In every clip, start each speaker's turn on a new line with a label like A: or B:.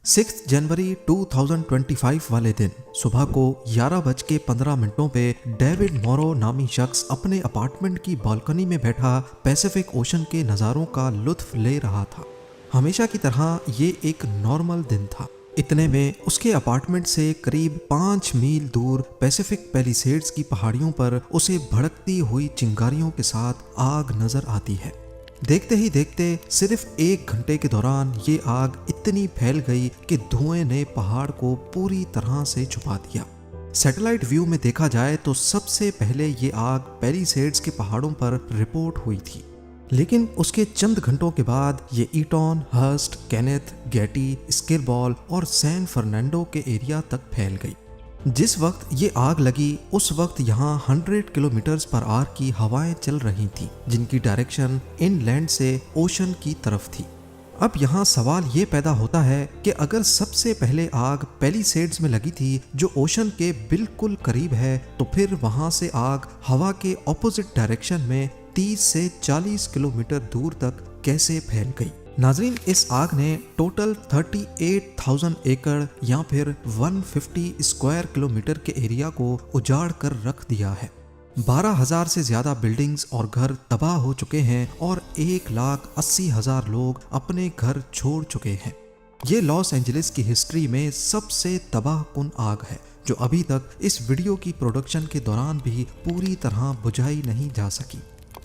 A: 6 जनवरी 2025 वाले दिन सुबह को 11:15 पे डेविड मोरो नामी शख्स अपने अपार्टमेंट की बालकनी में बैठा पैसिफिक ओशन के नज़ारों का लुत्फ ले रहा था। हमेशा की तरह ये एक नॉर्मल दिन था। इतने में उसके अपार्टमेंट से करीब 5 मील दूर पैसिफिक पैलिसेड्स की पहाड़ियों पर उसे भड़कती हुई चिंगारियों के साथ आग नजर आती है। देखते ही देखते सिर्फ 1 घंटे के दौरान ये आग इतनी फैल गई कि धुएं ने पहाड़ को पूरी तरह से छुपा दिया। सैटेलाइट व्यू में देखा जाए तो सबसे पहले ये आग पैलिसेड्स के पहाड़ों पर रिपोर्ट हुई थी, लेकिन उसके चंद घंटों के बाद ये ईटॉन, हर्स्ट, केनेथ, गैटी, स्किरबॉल और सैन फर्नांडो के एरिया तक फैल गई। जिस वक्त ये आग लगी उस वक्त यहाँ 100 किलोमीटर पर आवर की हवाएं चल रही थी, जिनकी डायरेक्शन इनलैंड से ओशन की तरफ थी। अब यहाँ सवाल ये पैदा होता है कि अगर सबसे पहले आग पैलिसेड्स में लगी थी जो ओशन के बिल्कुल करीब है, तो फिर वहाँ से आग हवा के ऑपोजिट डायरेक्शन में 30 से 40 किलोमीटर दूर तक कैसे फैल गई। नाजरीन, इस आग ने टोटल 38,000 एकड़ या फिर 150 स्क्वायर किलोमीटर के एरिया को उजाड़ कर रख दिया है। 12,000 से ज्यादा बिल्डिंग्स और घर तबाह हो चुके हैं और 1,80,000 लोग अपने घर छोड़ चुके हैं। ये लॉस एंजलिस की हिस्ट्री में सबसे तबाहकुन आग है, जो अभी तक इस वीडियो की प्रोडक्शन के दौरान भी पूरी तरह बुझाई नहीं जा सकी।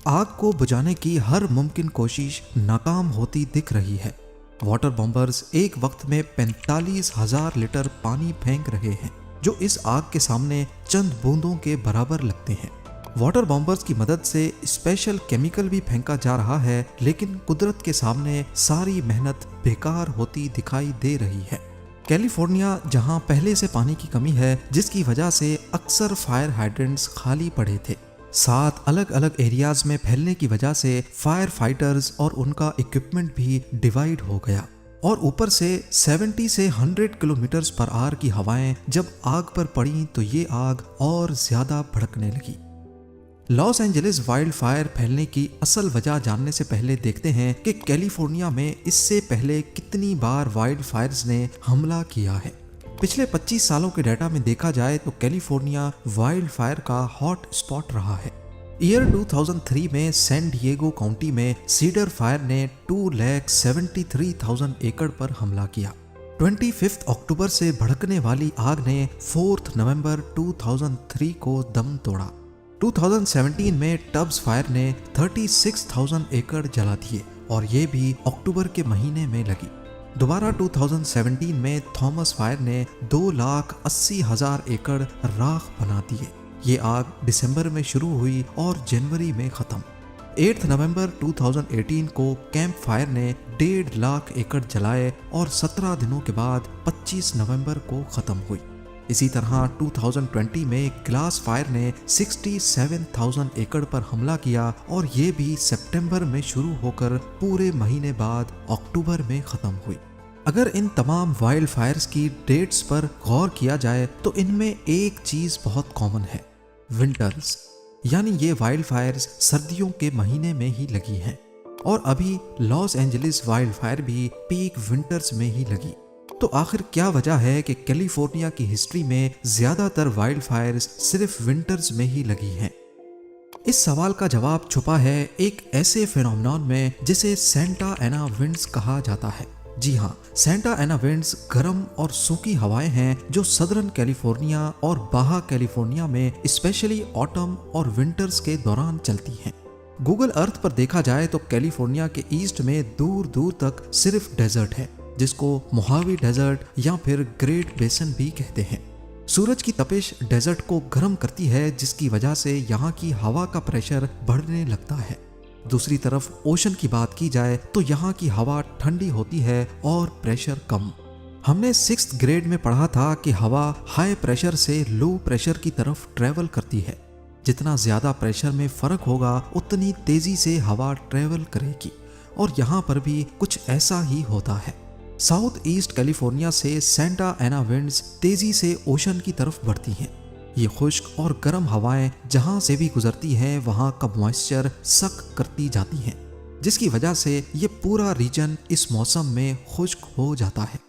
A: आग को बुझाने की हर मुमकिन कोशिश नाकाम होती दिख रही है। वाटर बॉम्बर्स एक वक्त में 45,000 लीटर पानी फेंक रहे हैं, जो इस आग के सामने चंद बूंदों के बराबर लगते हैं। वाटर बॉम्बर्स की मदद से स्पेशल केमिकल भी फेंका जा रहा है, लेकिन कुदरत के सामने सारी मेहनत बेकार होती दिखाई दे रही है। कैलिफोर्निया, जहां पहले से पानी की कमी है, जिसकी वजह से अक्सर फायर हाइड्रेंट्स खाली पड़े थे, 7 अलग अलग एरियाज में फैलने की वजह से फायर फाइटर्स और उनका इक्विपमेंट भी डिवाइड हो गया। और ऊपर से 70 से 100 किलोमीटर पर आवर की हवाएं जब आग पर पड़ी तो ये आग और ज्यादा भड़कने लगी। लॉस एंजलिस वाइल्ड फायर फैलने की असल वजह जानने से पहले देखते हैं कि कैलिफोर्निया में इससे पहले कितनी बार वाइल्ड फायर्स ने हमला किया है। पिछले 25 सालों के डाटा में देखा जाए तो कैलिफोर्निया वाइल्ड फायर का हॉट स्पॉट रहा है। ईयर 2003 में सैन डिएगो काउंटी में सीडर फायर ने 2,73,000 एकड़ पर हमला किया। 25 अक्टूबर से भड़कने वाली आग ने 4 नवंबर 2003 को दम तोड़ा। 2017 में टब्स फायर ने 36,000 एकड़ जला दिए और ये भी अक्टूबर के महीने में लगी। दोबारा 2017 में थॉमस फायर ने 2,80,000 एकड़ राख बना दिए। ये आग दिसंबर में शुरू हुई और जनवरी में खत्म। 8 नवंबर 2018 को कैंप फायर ने 1.5 लाख एकड़ जलाए और 17 दिनों के बाद 25 नवंबर को खत्म हुई। इसी तरह 2020 में ग्लास फायर ने 67,000 एकड़ पर हमला किया और ये भी सितंबर में शुरू होकर पूरे महीने बाद अक्टूबर में खत्म हुई। अगर इन तमाम वाइल्ड फायर्स की डेट्स पर गौर किया जाए तो इनमें एक चीज बहुत कॉमन है, विंटर्स। यानी ये वाइल्ड फायर्स सर्दियों के महीने में ही लगी हैं और अभी लॉस एंजलिस वाइल्ड फायर भी पीक विंटर्स में ही लगी। तो आखिर क्या वजह है कि कैलिफोर्निया की हिस्ट्री में ज्यादातर वाइल्ड फायर्स सिर्फ विंटर्स में ही लगी हैं? इस सवाल का जवाब छुपा है एक ऐसे फिनोमेनन में जिसे सेंटा एना विंड्स कहा जाता है। जी हाँ, सेंटा एना विंड्स गर्म और सूखी हवाएं हैं जो सदर्न कैलिफोर्निया और बाहा कैलिफोर्निया में स्पेशली ऑटम और विंटर्स के दौरान चलती हैं। गूगल अर्थ पर देखा जाए तो कैलिफोर्निया के ईस्ट में दूर दूर तक सिर्फ डेजर्ट है, जिसको मोहावी डेजर्ट या फिर ग्रेट बेसन भी कहते हैं। सूरज की तपिश डेजर्ट को गर्म करती है, जिसकी वजह से यहाँ की हवा का प्रेशर बढ़ने लगता है। दूसरी तरफ ओशन की बात की जाए तो यहाँ की हवा ठंडी होती है और प्रेशर कम। हमने 6th ग्रेड में पढ़ा था कि हवा हाई प्रेशर से लो प्रेशर की तरफ ट्रेवल करती है। जितना ज्यादा प्रेशर में फर्क होगा उतनी तेजी से हवा ट्रेवल करेगी और यहाँ पर भी कुछ ऐसा ही होता है। साउथ ईस्ट कैलिफोर्निया से सेंटा एना विंड्स तेजी से ओशन की तरफ बढ़ती हैं। ये खुश्क और गर्म हवाएं जहां से भी गुजरती हैं वहां का मॉइस्चर सक करती जाती हैं, जिसकी वजह से ये पूरा रीजन इस मौसम में खुश्क हो जाता है।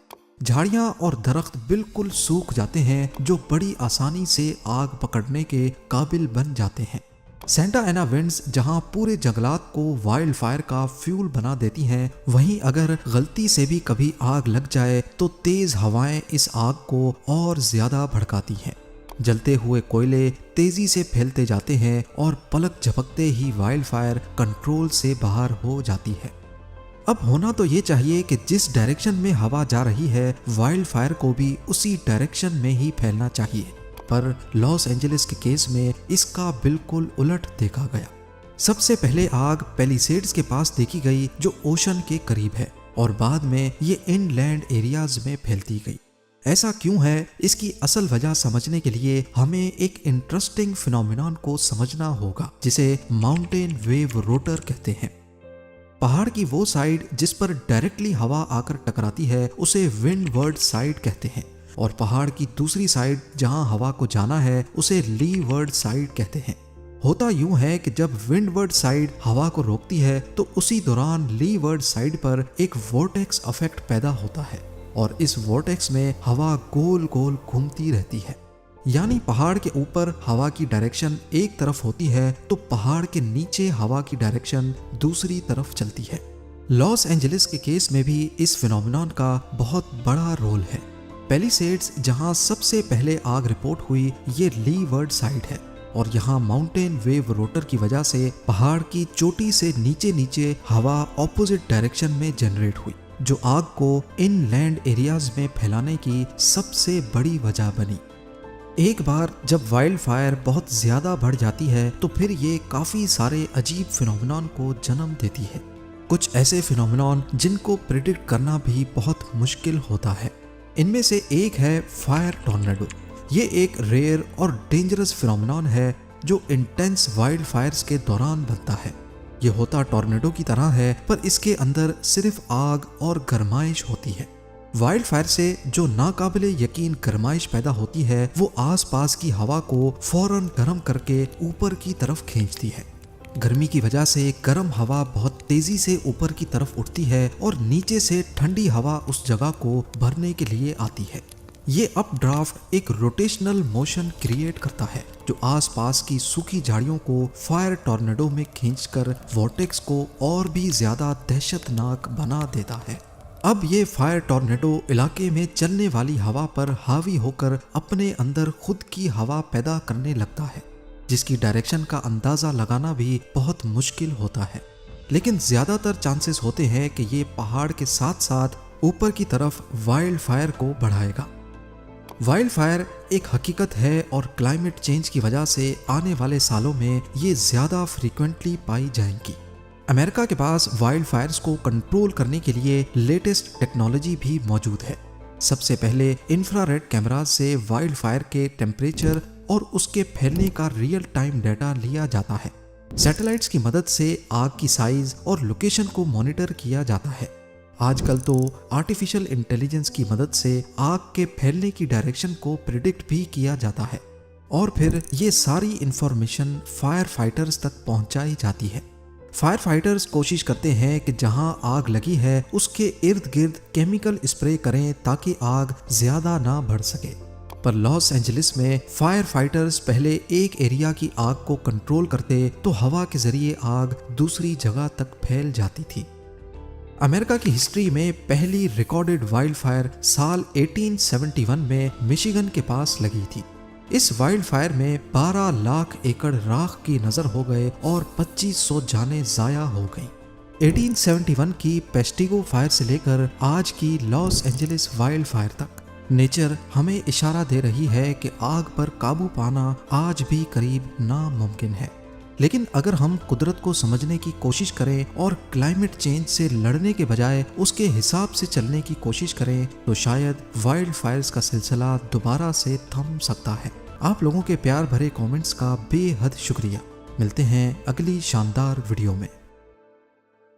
A: झाड़ियां और दरख्त बिल्कुल सूख जाते हैं जो बड़ी आसानी से आग पकड़ने के काबिल बन जाते हैं। सेंटा एना विंड्स जहां पूरे जंगलात को वाइल्ड फायर का फ्यूल बना देती हैं, वहीं अगर गलती से भी कभी आग लग जाए तो तेज हवाएं इस आग को और ज्यादा भड़काती हैं। जलते हुए कोयले तेजी से फैलते जाते हैं और पलक झपकते ही वाइल्ड फायर कंट्रोल से बाहर हो जाती है। अब होना तो ये चाहिए कि जिस डायरेक्शन में हवा जा रही है, वाइल्ड फायर को भी उसी डायरेक्शन में ही फैलना चाहिए, पर लॉस एंजलिस के केस में इसका बिल्कुल उलट देखा गया। सबसे पहले आग पैलिसेड्स के पास देखी गई जो ओशन के करीब है, और बाद में ये इनलैंड एरियाज में फैलती गई। ऐसा क्यों है, इसकी असल वजह समझने के लिए हमें एक इंटरेस्टिंग फिनोमिनन को समझना होगा जिसे माउंटेन वेव रोटर कहते हैं। पहाड़ की वो साइड जिस पर डायरेक्टली हवा आकर टकराती है उसे विंडवर्ड साइड कहते हैं, और पहाड़ की दूसरी साइड जहां हवा को जाना है उसे लीवर्ड साइड कहते हैं। होता यूं है कि जब विंडवर्ड साइड हवा को रोकती है तो उसी दौरान लीवर्ड साइड पर एक वोर्टेक्स इफेक्ट पैदा होता है, और इस वोर्टेक्स में हवा गोल गोल घूमती रहती है। यानी पहाड़ के ऊपर हवा की डायरेक्शन एक तरफ होती है तो पहाड़ के नीचे हवा की डायरेक्शन दूसरी तरफ चलती है। लॉस एंजलिस के केस में भी इस फिनोमिनन का बहुत बड़ा रोल है। पैलिसेड्स जहां सबसे पहले आग रिपोर्ट हुई, ये लीवर्ड साइड है, और यहाँ माउंटेन वेव रोटर की वजह से पहाड़ की चोटी से नीचे नीचे हवा ऑपोजिट डायरेक्शन में जनरेट हुई, जो आग को इनलैंड एरियाज में फैलाने की सबसे बड़ी वजह बनी। एक बार जब वाइल्ड फायर बहुत ज्यादा बढ़ जाती है तो फिर ये काफी सारे अजीब फिनोमिनन को जन्म देती है। कुछ ऐसे फिनोमिनन जिनको प्रिडिक्ट करना भी बहुत मुश्किल होता है। इनमें से एक है फायर टॉर्नेडो। ये एक रेयर और डेंजरस फिनोमिनन है जो इंटेंस वाइल्ड फायर्स के दौरान बनता है। ये होता टॉर्नेडो की तरह है, पर इसके अंदर सिर्फ आग और गर्माइश होती है। वाइल्ड फायर से जो नाकाबिले यकीन गर्माइश पैदा होती है वो आसपास की हवा को फौरन गर्म करके ऊपर की तरफ खींचती है। गर्मी की वजह से गर्म हवा बहुत तेजी से ऊपर की तरफ उठती है और नीचे से ठंडी हवा उस जगह को भरने के लिए आती है। ये अपड्राफ्ट एक रोटेशनल मोशन क्रिएट करता है जो आसपास की सूखी झाड़ियों को फायर टॉर्नेडो में खींचकर वोर्टेक्स को और भी ज्यादा दहशतनाक बना देता है। अब ये फायर टॉर्नेडो इलाके में चलने वाली हवा पर हावी होकर अपने अंदर खुद की हवा पैदा करने लगता है, जिसकी डायरेक्शन का अंदाजा लगाना भी बहुत मुश्किल होता है। लेकिन ज्यादातर चांसेस होते हैं कि ये पहाड़ के साथ साथ ऊपर की तरफ वाइल्ड फायर को बढ़ाएगा। वाइल्ड फायर एक हकीकत है और क्लाइमेट चेंज की वजह से आने वाले सालों में ये ज्यादा फ्रीक्वेंटली पाई जाएंगी। अमेरिका के पास वाइल्ड फायर्स को कंट्रोल करने के लिए लेटेस्ट टेक्नोलॉजी भी मौजूद है। सबसे पहले इंफ्रारेड कैमरास से वाइल्ड फायर के टेम्परेचर और उसके फैलने का रियल टाइम डाटा लिया जाता है। सैटेलाइट्स की मदद से आग की साइज और लोकेशन को मॉनिटर किया जाता है। आजकल तो आर्टिफिशियल इंटेलिजेंस की मदद से आग के फैलने की डायरेक्शन को प्रिडिक्ट भी किया जाता है, और फिर ये सारी इंफॉर्मेशन फायर फाइटर्स तक पहुंचाई जाती है। फायर फाइटर्स कोशिश करते हैं कि जहां आग लगी है उसके इर्द गिर्द केमिकल स्प्रे करें ताकि आग ज्यादा ना बढ़ सके। पर लॉस एंजलिस में फायर फाइटर्स पहले एक एरिया की आग को कंट्रोल करते तो हवा के जरिए आग दूसरी जगह तक फैल जाती थी। अमेरिका की हिस्ट्री में पहली रिकॉर्डेड वाइल्ड फायर साल 1871 में मिशिगन के पास लगी थी। इस वाइल्ड फायर में 12 लाख एकड़ राख की नजर हो गए और 2500 जानें जाया हो गई। 1871 की पेस्टिगो फायर से लेकर आज की लॉस एंजलिस वाइल्ड फायर तक नेचर हमें इशारा दे रही है कि आग पर काबू पाना आज भी करीब नामुमकिन है। लेकिन अगर हम कुदरत को समझने की कोशिश करें और क्लाइमेट चेंज से लड़ने के बजाय उसके हिसाब से चलने की कोशिश करें तो शायद वाइल्ड फायर्स का सिलसिला दोबारा से थम सकता है। आप लोगों के प्यार भरे कमेंट्स का बेहद शुक्रिया। मिलते हैं अगली शानदार वीडियो में।